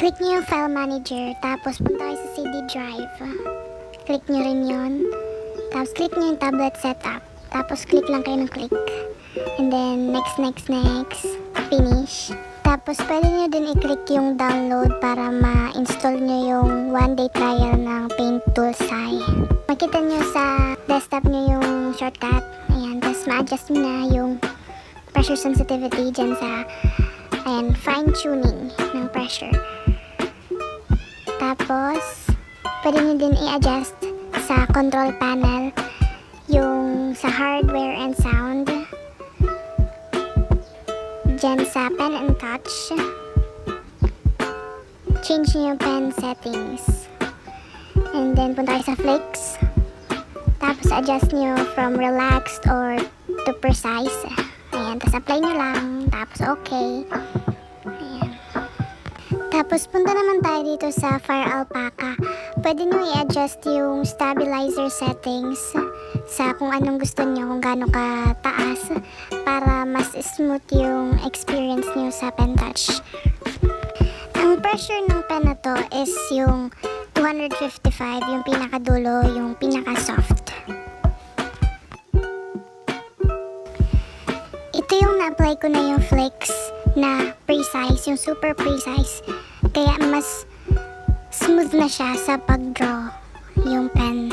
Click nyo yung file manager, tapos punta kayo sa CD drive. Click nyo rin yun. Tapos click nyo yung tablet setup. Tapos click lang kayo ng click. And then next, finish. Tapos pwede nyo din i-click yung download para ma-install nyo yung 1-day trial ng Paint Toolsai. Makita nyo sa desktop nyo yung shortcut. Ayan, tapos ma-adjust nyo na yung pressure sensitivity dyan sa fine tuning ng pressure. Tapos, pwede nyo din i-adjust sa control panel yung sa hardware and sound. Diyan sa pen and touch, change nyo yung pen settings. And then, punta kayo sa flicks. Tapos, adjust nyo from relaxed or to precise. Ayan, tapos apply nyo lang. Tapos, okay. Tapos punta naman tayo dito sa Fire Alpaca. Pwede nyo i-adjust yung stabilizer settings sa kung anong gusto nyo, kung gaano ka taas, para mas smooth yung experience nyo sa pen touch. Ang pressure ng pen na to is yung 255, yung pinakadulo, yung pinaka-soft. Ito yung na-apply ko na yung flicks na precise, yung super precise, kaya mas smooth na siya sa pag-draw yung pen.